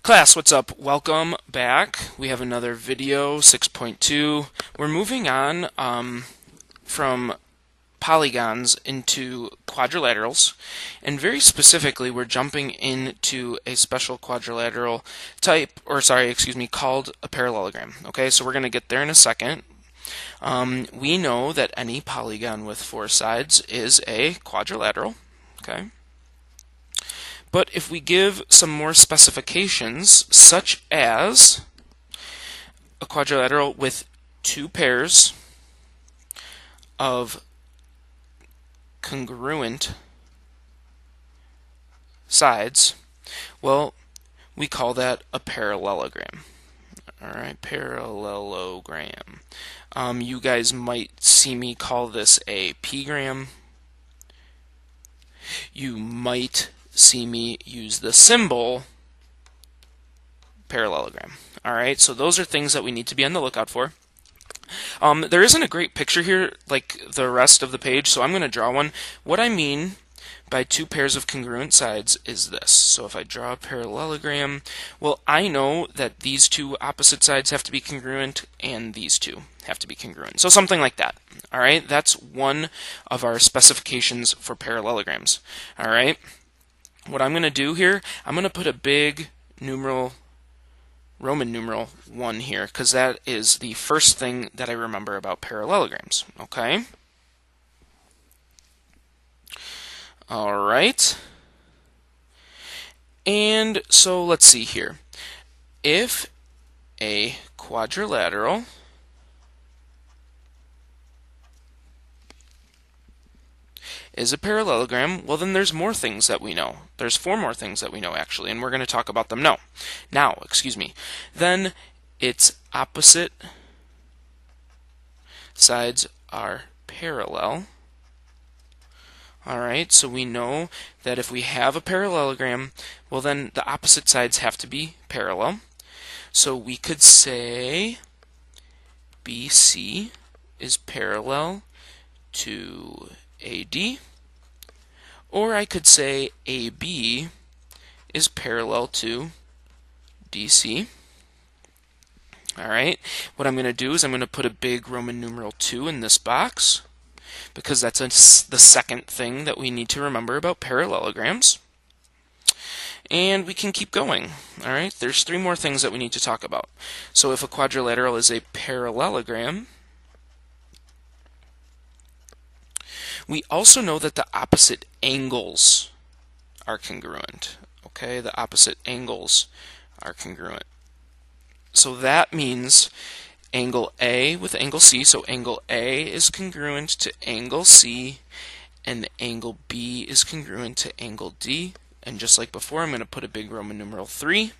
Class, what's up? Welcome back. We have another video, 6.2. We're moving on from polygons into quadrilaterals, and very specifically, we're jumping into a special quadrilateral type, called a parallelogram. Okay, so we're going to get there in a second. We know that any polygon with four sides is a quadrilateral. Okay. But if we give some more specifications, such as a quadrilateral with two pairs of congruent sides, well, we call that a parallelogram. All right, parallelogram. You guys might see me call this a Pegram. You might see me use the symbol parallelogram. All right, so those are things that we need to be on the lookout for. There isn't a great picture here like the rest of the page, so I'm going to draw one. What I mean by two pairs of congruent sides is this. So if I draw a parallelogram, well, I know that these two opposite sides have to be congruent and these two have to be congruent. So something like that. All right, that's one of our specifications for parallelograms. All right. What I'm going to do here, I'm going to put a big numeral, Roman numeral 1 here, because that is the first thing that I remember about parallelograms. Okay? All right. And so let's see here. If a quadrilateral is a parallelogram, well, then there's more things that we know. There's four more things that we know, actually, and we're going to talk about them now. Then its opposite sides are parallel. All right, so we know that if we have a parallelogram, well, then the opposite sides have to be parallel. So we could say BC is parallel to AD, or I could say AB is parallel to DC. All right, what I'm going to do is I'm going to put a big Roman numeral 2 in this box, because that's the second thing that we need to remember about parallelograms. And we can keep going. All right, there's three more things that we need to talk about. So if a quadrilateral is a parallelogram, we also know that the opposite angles are congruent. Okay, the opposite angles are congruent. So that means angle A with angle C, so angle A is congruent to angle C, and angle B is congruent to angle D. And just like before, I'm going to put a big Roman numeral 3.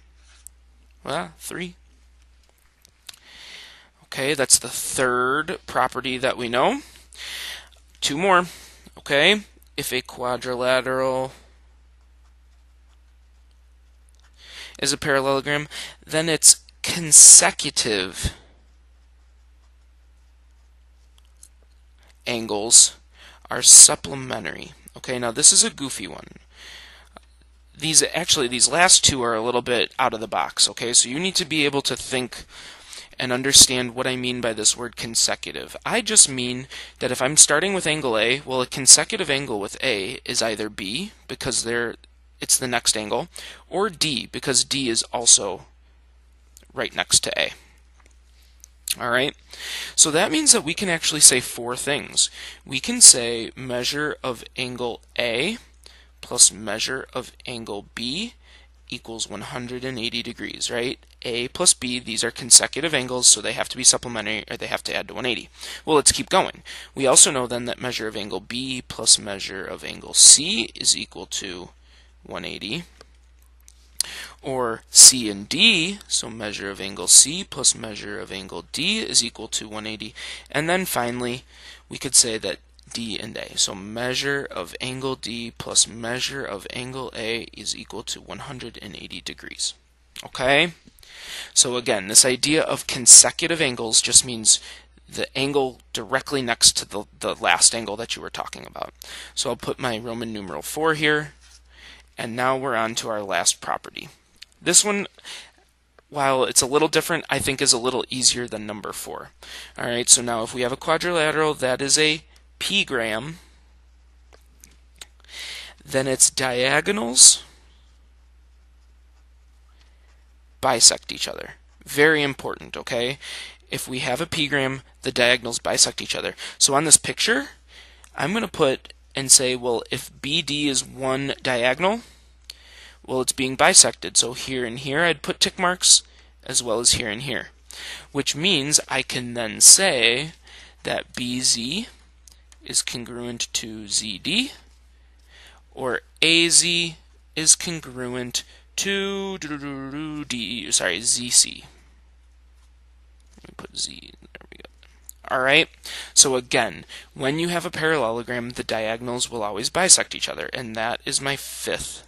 Well, 3. Okay, that's the third property that we know. Two more. Okay, if a quadrilateral is a parallelogram, then its consecutive angles are supplementary. Okay, now this is a goofy one. These last two are a little bit out of the box. Okay, so you need to be able to think and understand what I mean by this word consecutive. I just mean that if I'm starting with angle A, well, a consecutive angle with A is either B, because it's the next angle, or D, because D is also right next to A. All right, so that means that we can actually say four things. We can say measure of angle A plus measure of angle B equals 180 degrees, right? A plus B, these are consecutive angles, so they have to be supplementary, or they have to add to 180. Well, let's keep going. We also know then that measure of angle B plus measure of angle C is equal to 180. Or C and D, so measure of angle C plus measure of angle D is equal to 180. And then finally, we could say that D and A, so measure of angle D plus measure of angle A is equal to 180 degrees. Okay? So again, this idea of consecutive angles just means the angle directly next to the last angle that you were talking about. So I'll put my Roman numeral 4 here, and now we're on to our last property. This one, while it's a little different, I think is a little easier than number 4. All right, so now if we have a quadrilateral that is a Pegram, then its diagonals bisect each other. Very important, okay? If we have a Pegram, the diagonals bisect each other. So on this picture, I'm going to put and say, well, if BD is one diagonal, well, it's being bisected. So here and here, I'd put tick marks, as well as here and here. Which means I can then say that BZ is congruent to ZD, or AZ is congruent to ZC. Let me put Z, there we go. Alright, so again, when you have a parallelogram, the diagonals will always bisect each other, and that is my 5th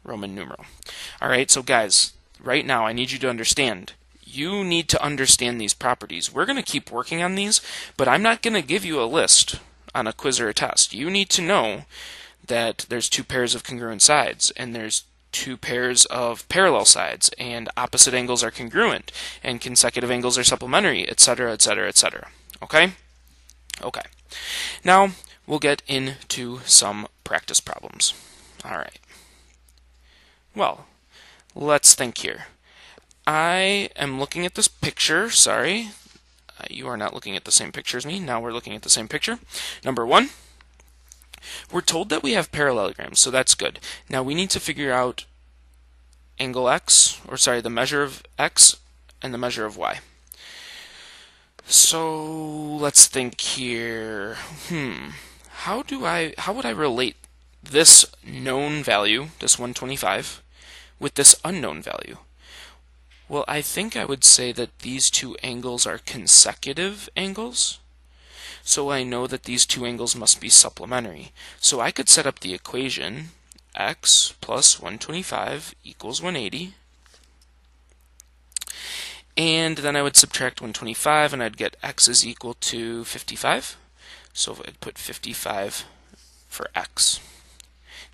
Roman numeral. Alright, so guys, right now I need you to understand. You need to understand these properties. We're going to keep working on these, but I'm not going to give you a list on a quiz or a test. You need to know that there's 2 pairs of congruent sides, and there's 2 pairs of parallel sides, and opposite angles are congruent, and consecutive angles are supplementary, etc., etc., etc. Okay? Okay. Now, we'll get into some practice problems. All right. Well, let's think here. I am looking at this picture. Sorry. You are not looking at the same picture as me. Now we're looking at the same picture. Number 1. We're told that we have parallelograms, so that's good. Now we need to figure out angle x, or sorry, the measure of x and the measure of y. So let's think here. How would I relate this known value, this 125, with this unknown value? Well, I think I would say that these 2 angles are consecutive angles. So I know that these 2 angles must be supplementary. So I could set up the equation x plus 125 equals 180. And then I would subtract 125 and I'd get x is equal to 55. So I'd put 55 for x.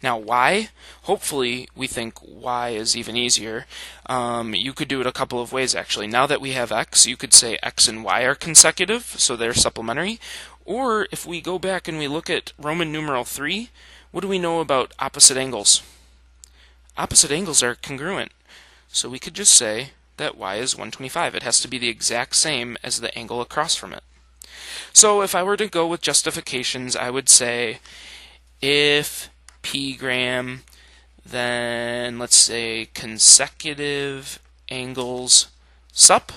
Now y, hopefully we think y is even easier. You could do it a couple of ways actually. Now that we have x, you could say x and y are consecutive, so they're supplementary. Or if we go back and we look at Roman numeral 3, what do we know about opposite angles? Opposite angles are congruent. So we could just say that y is 125. It has to be the exact same as the angle across from it. So if I were to go with justifications, I would say if Pegram, then let's say consecutive angles sup,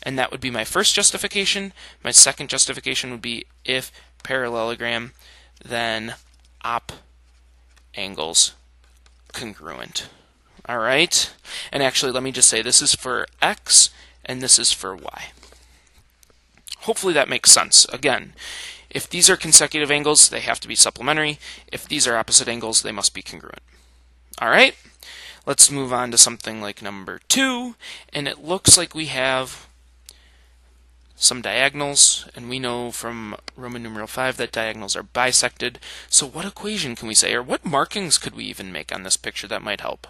and that would be my first justification. My second justification would be if parallelogram, then op angles congruent. All right, and actually let me just say this is for x and this is for y. Hopefully that makes sense. Again, if these are consecutive angles, they have to be supplementary. If these are opposite angles, they must be congruent. All right, let's move on to something like number 2, and it looks like we have some diagonals, and we know from Roman numeral 5 that diagonals are bisected. So what equation can we say, or what markings could we even make on this picture that might help?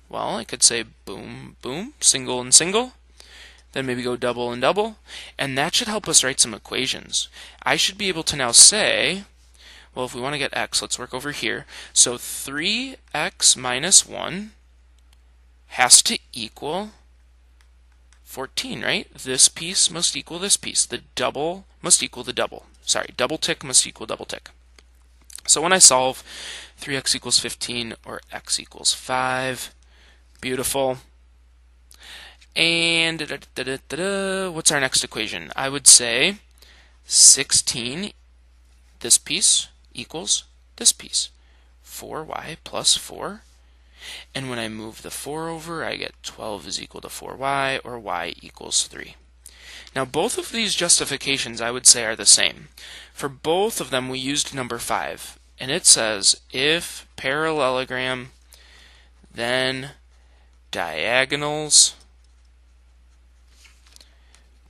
Well, I could say boom, boom, single and single. Then maybe go double and double, and that should help us write some equations. I should be able to now say, well, if we want to get x, let's work over here. So 3x minus 1 has to equal 14, right? This piece must equal this piece. The double must equal the double. Sorry, double tick must equal double tick. So when I solve, 3x equals 15 or x equals 5. Beautiful. And what's our next equation? I would say 16, this piece, equals this piece. 4y plus 4. And when I move the 4 over, I get 12 is equal to 4y, or y equals 3. Now both of these justifications I would say are the same. For both of them we used number 5. And it says, if parallelogram, then diagonals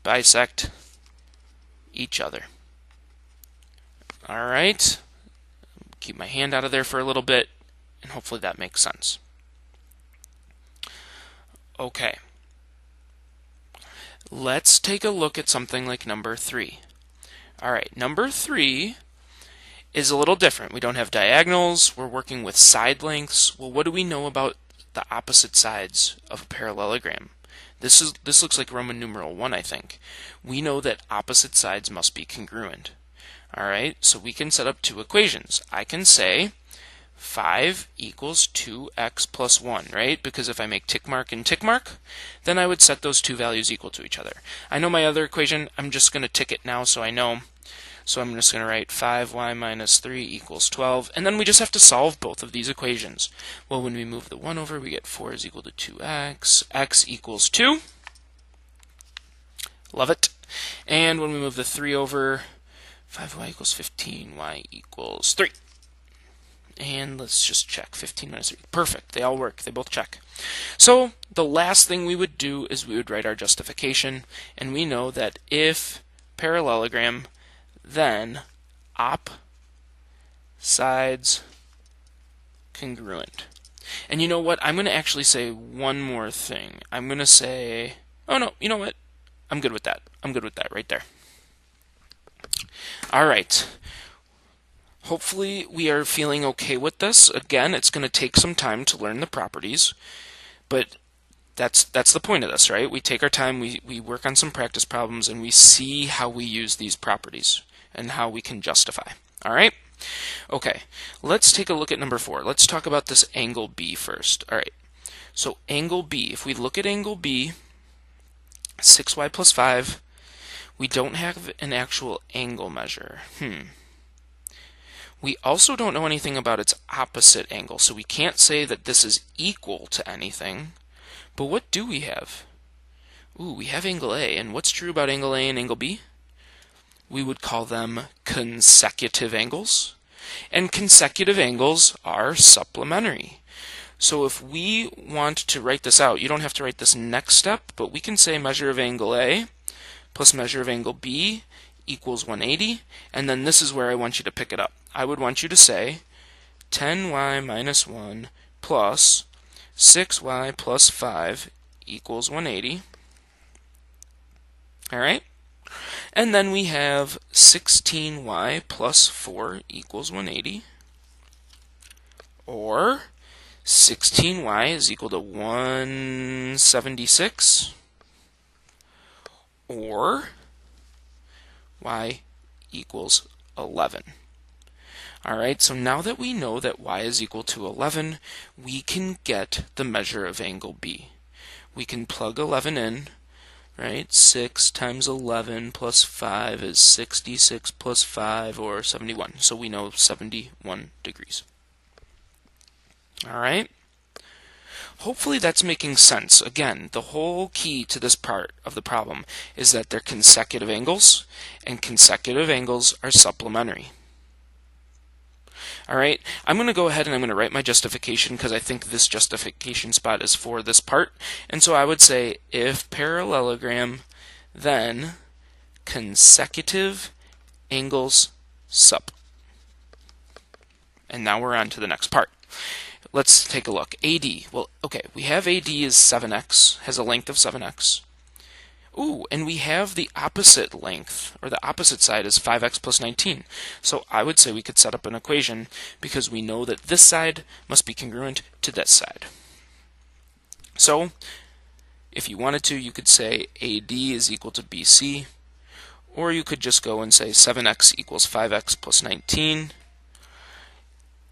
bisect each other. All right, keep my hand out of there for a little bit, and hopefully that makes sense. Okay. Let's take a look at something like number 3. All right, number 3 is a little different. We don't have diagonals. We're working with side lengths. Well, what do we know about the opposite sides of a parallelogram? This looks like Roman numeral 1, I think. We know that opposite sides must be congruent. All right, so we can set up two equations. I can say 5 equals 2x plus 1, right? Because if I make tick mark and tick mark, then I would set those two values equal to each other. I know my other equation. I'm just going to tick it now so I know. So I'm just going to write 5y minus 3 equals 12. And then we just have to solve both of these equations. Well, when we move the 1 over, we get 4 is equal to 2x. X equals 2. Love it. And when we move the 3 over, 5y equals 15, y equals 3. And let's just check. 15 minus 3. Perfect. They all work. They both check. So the last thing we would do is we would write our justification. And we know that if parallelogram, then op sides congruent. And you know what? I'm going to actually say one more thing. I'm going to say, oh no, you know what? I'm good with that. I'm good with that right there. All right. Hopefully we are feeling okay with this. Again, it's going to take some time to learn the properties, but that's the point of this, right? We take our time, we work on some practice problems, and we see how we use these properties and how we can justify. All right? Okay, let's take a look at number 4. Let's talk about this angle B first. All right, so angle B, if we look at angle B, 6y plus 5, we don't have an actual angle measure. We also don't know anything about its opposite angle, so we can't say that this is equal to anything. But what do we have? Ooh, we have angle A, and what's true about angle A and angle B? We would call them consecutive angles, and consecutive angles are supplementary. So if we want to write this out, you don't have to write this next step, but we can say measure of angle A plus measure of angle B equals 180, and then this is where I want you to pick it up. I would want you to say 10y minus 1 plus 6y plus 5 equals 180. All right? And then we have 16y plus 4 equals 180. Or 16y is equal to 176. Or y equals 11. All right, so now that we know that y is equal to 11, we can get the measure of angle B. We can plug 11 in, right? 6 times 11 plus 5 is 66 plus 5, or 71. So we know 71 degrees. All right? Hopefully that's making sense. Again, the whole key to this part of the problem is that they're consecutive angles, and consecutive angles are supplementary. All right, I'm going to go ahead and I'm going to write my justification because I think this justification spot is for this part. And so I would say if parallelogram, then consecutive angles sup. And now we're on to the next part. Let's take a look. AD. Well, okay, we have AD is 7x, has a length of 7x. Ooh, and we have the opposite length, or the opposite side is 5x plus 19. So I would say we could set up an equation because we know that this side must be congruent to this side. So if you wanted to, you could say AD is equal to BC, or you could just go and say 7x equals 5x plus 19.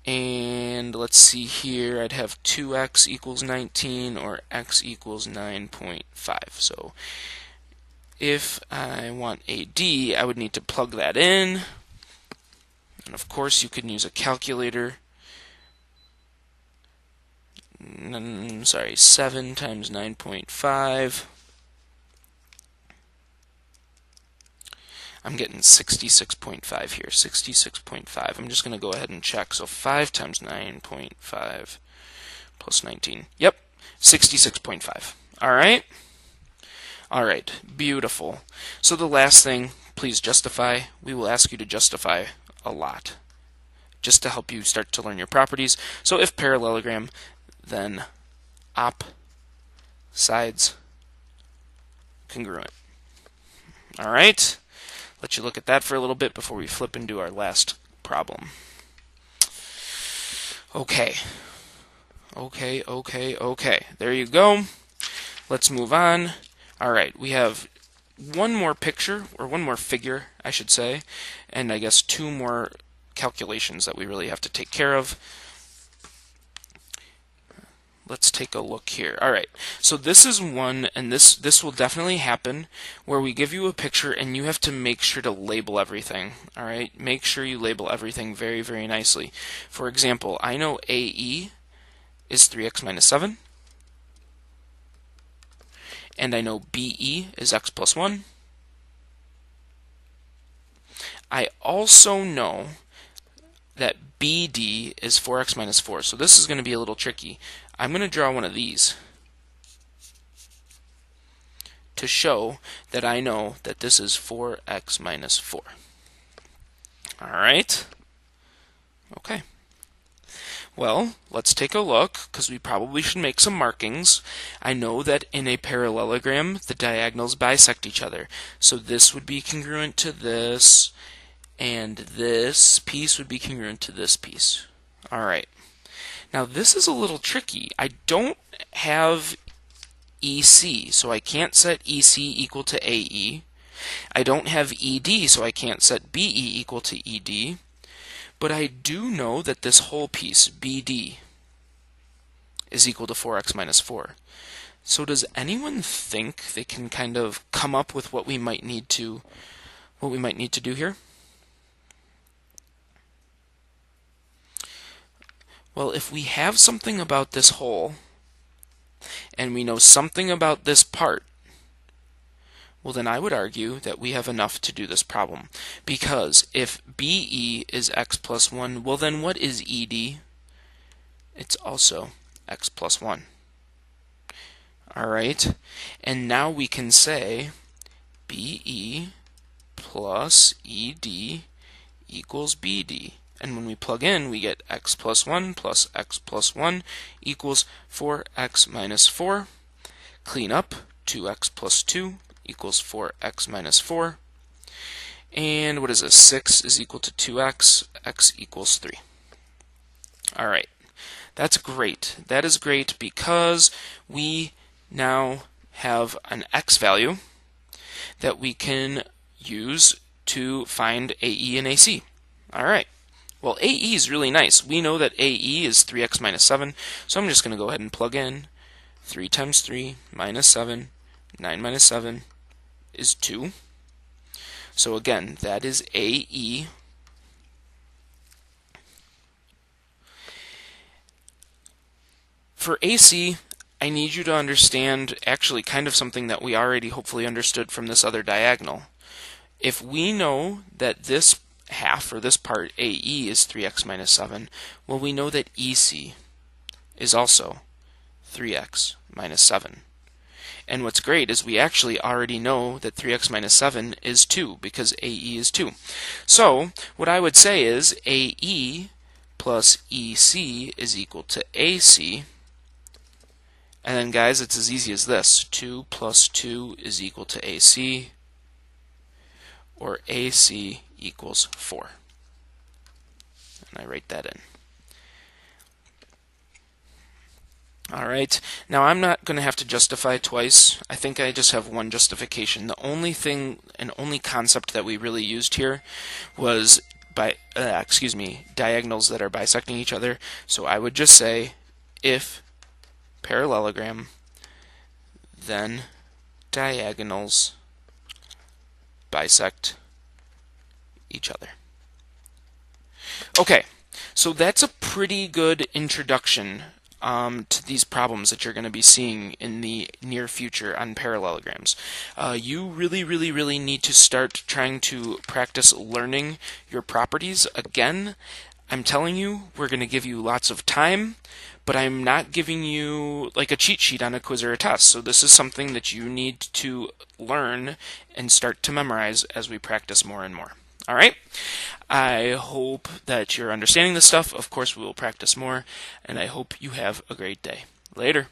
And let's see here, I'd have 2x equals 19 or x equals 9.5. So if I want AD, I would need to plug that in. And of course, you can use a calculator. 7 times 9.5. I'm getting 66.5 here, 66.5. I'm just going to go ahead and check. So 5 times 9.5 plus 19. Yep, 66.5. All right? All right, beautiful. So the last thing, please justify. We will ask you to justify a lot, just to help you start to learn your properties. So if parallelogram, then op sides congruent. All right, let you look at that for a little bit before we flip into our last problem. Okay. There you go. Let's move on. All right, we have one more picture, or one more figure, I should say, and I guess two more calculations that we really have to take care of. Let's take a look here. All right, so this is one, and this will definitely happen, where we give you a picture and you have to make sure to label everything. All right, make sure you label everything very, very nicely. For example, I know AE is 3x minus 7, and I know BE is x plus 1. I also know that BD is 4x minus 4, so this is going to be a little tricky. I'm going to draw one of these to show that I know that this is 4x minus 4. All right? Okay. Well, let's take a look, because we probably should make some markings. I know that in a parallelogram, the diagonals bisect each other. So this would be congruent to this, and this piece would be congruent to this piece. All right. Now this is a little tricky. I don't have EC, so I can't set EC equal to AE. I don't have ED, so I can't set BE equal to ED. But I do know that this whole piece, BD, is equal to 4x minus 4. So does anyone think they can kind of come up with what we might need to do here? Well, if we have something about this whole, and we know something about this part, well, then I would argue that we have enough to do this problem. Because if BE is x plus 1, well, then what is ED? It's also x plus 1. All right? And now we can say BE plus ED equals BD. And when we plug in, we get x plus 1 plus x plus 1 equals 4x minus 4. Clean up, 2x plus 2 equals 4x minus 4. And what is this? 6 is equal to 2x, x equals 3. All right, that's great. That is great because we now have an x value that we can use to find AE and AC. All right. Well, AE is really nice. We know that AE is 3x minus 7, so I'm just going to go ahead and plug in 3 times 3 minus 7, 9 minus 7 is 2. So again, that is AE. For AC, I need you to understand actually kind of something that we already hopefully understood from this other diagonal. If we know that this half, or this part, AE, is 3x minus 7, well, we know that EC is also 3x minus 7. And what's great is we actually already know that 3x minus 7 is 2, because AE is 2. So what I would say is AE plus EC is equal to AC. And then, guys, it's as easy as this. 2 plus 2 is equal to AC, or AC equals 4. And I write that in. All right, now I'm not going to have to justify twice. I think I just have one justification. The only thing and only concept that we really used here was diagonals that are bisecting each other. So I would just say if parallelogram, then diagonals bisect each other. Okay, so that's a pretty good introduction to these problems that you're going to be seeing in the near future on parallelograms. You really need to start trying to practice learning your properties. Again, I'm telling you, we're going to give you lots of time, but I'm not giving you like a cheat sheet on a quiz or a test. So this is something that you need to learn and start to memorize as we practice more and more. All right? I hope that you're understanding this stuff. Of course, we will practice more, and I hope you have a great day. Later.